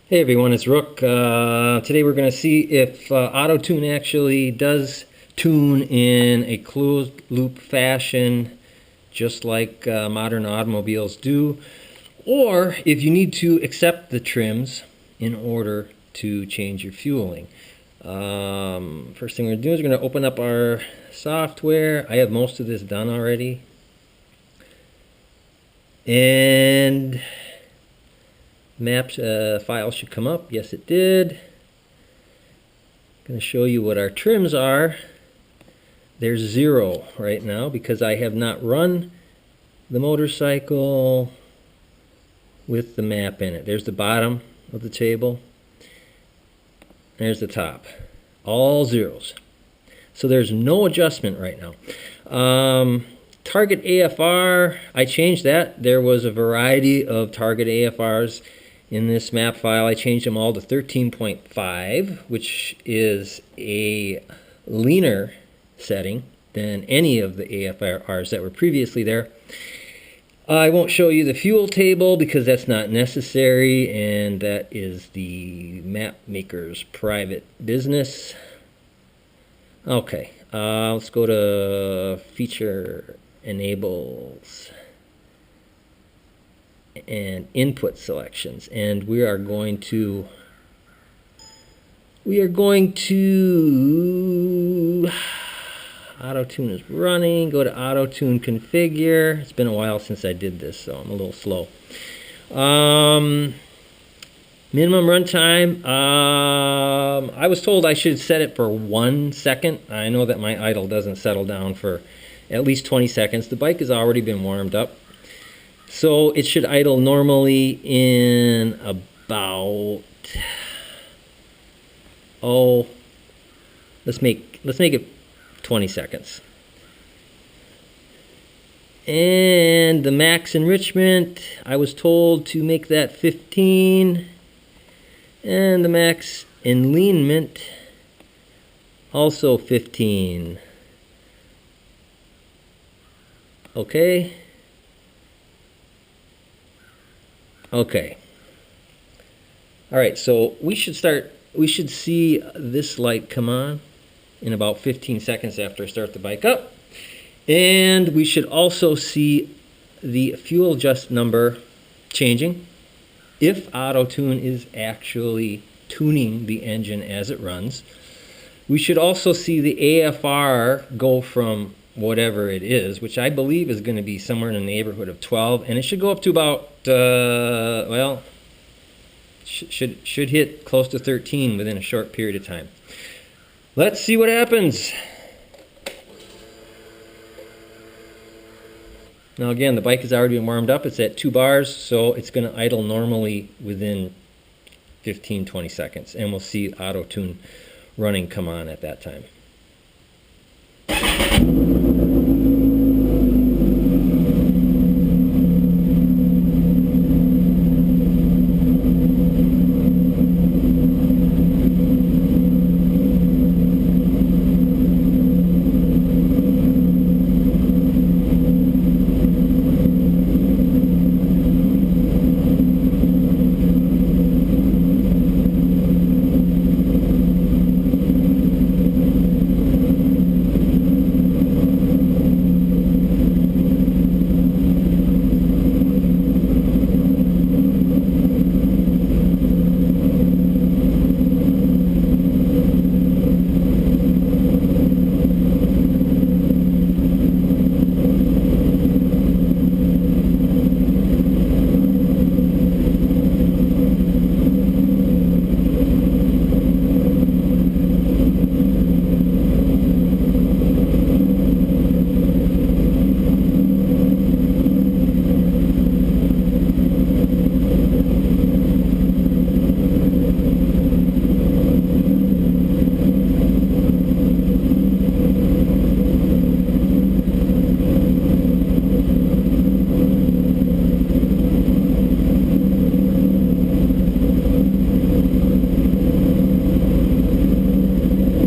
Hey everyone, it's Rook. Today we're going to see if AutoTune actually does tune in a closed loop fashion, just like modern automobiles do, or if you need to accept the trims in order to change your fueling. First thing we're going to do is we're going to open up our software. I have most of this done already. And maps file should come up. Yes, it did. I'm going to show you what our trims are. There's 0 right now because I have not run the motorcycle with the map in it. There's the bottom of the table. There's the top. All zeros. So there's no adjustment right now. Target AFR, I changed that. There was a variety of target AFRs in this map file. I changed them all to 13.5, which is a leaner setting than any of the AFRs that were previously there. I won't show you the fuel table because that's not necessary, and that is the map maker's private business. Okay, let's go to feature enables and input selections, and we are going to AutoTune is running. Go to AutoTune configure. It's been a while since I did this, so I'm a little slow. Minimum runtime. I was told I should set it for 1 second. I know that my idle doesn't settle down for at least 20 seconds. The bike has already been warmed up, so it should idle normally in about let's make it 20 seconds. And the max enrichment, I was told to make that 15, and the max enleanment also 15. Okay. All right, so we should see this light come on in about 15 seconds after I start the bike up. And we should also see the fuel adjust number changing if AutoTune is actually tuning the engine as it runs. We should also see the AFR go from whatever it is, which I believe is going to be somewhere in the neighborhood of 12, and it should go up to about, should hit close to 13 within a short period of time. Let's see what happens. Now again, the bike has already been warmed up. It's at 2 bars, so it's going to idle normally within 15-20 seconds, and we'll see AutoTune running come on at that time.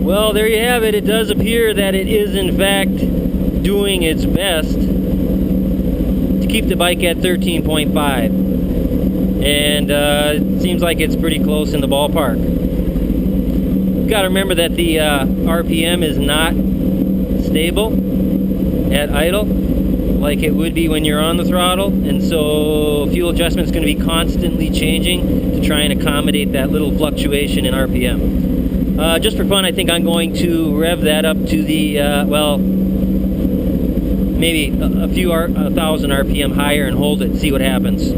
Well, there you have it. It does appear that it is in fact doing its best to keep the bike at 13.5. And and it seems like it's pretty close in the ballpark. You've got to remember that the RPM is not stable at idle like it would be when you're on the throttle, and so fuel adjustment is going to be constantly changing to try and accommodate that little fluctuation in RPM. Just for fun, I think I'm going to rev that up to the, well, maybe a few thousand RPM higher and hold it, see what happens.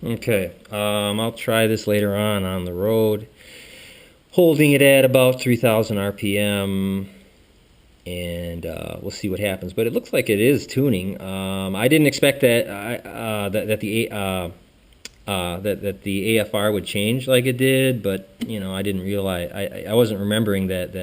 Okay, I'll try this later on the road, holding it at about 3,000 RPM, and we'll see what happens. But it looks like it is tuning. I didn't expect that that the AFR would change like it did, but you know, I didn't realize. I wasn't remembering that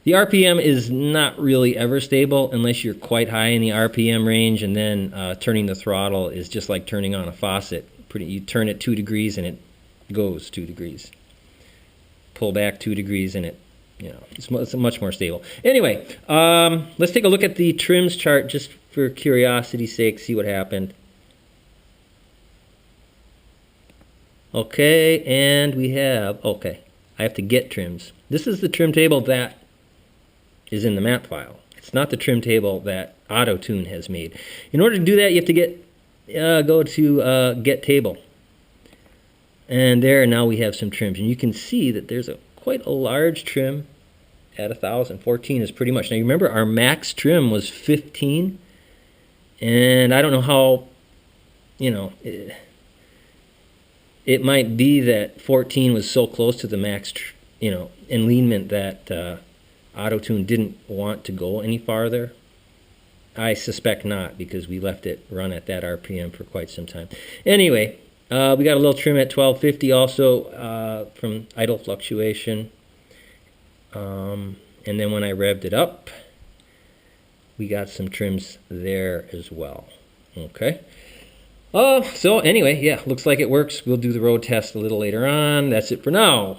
the RPM is not really ever stable unless you're quite high in the RPM range, and then turning the throttle is just like turning on a faucet. You turn it 2 degrees and it goes 2 degrees. Pull back 2 degrees and it, you know, it's much more stable. Anyway, let's take a look at the trims chart just for curiosity's sake, see what happened. Okay, and we have, okay, I have to get trims. This is the trim table that is in the map file. It's not the trim table that AT200 has made. In order to do that, you have to go to get table, and there now we have some trims, and you can see that there's quite a large trim at 1,000. 14 is pretty much. Now you remember our max trim was 15, and I don't know how, you know, it might be that 14 was so close to the max, you know, enlinement that AT200 didn't want to go any farther. I suspect not, because we left it run at that RPM for quite some time. Anyway, we got a little trim at 1250 also from idle fluctuation. And then when I revved it up, we got some trims there as well. Okay. So anyway, yeah, looks like it works. We'll do the road test a little later on. That's it for now.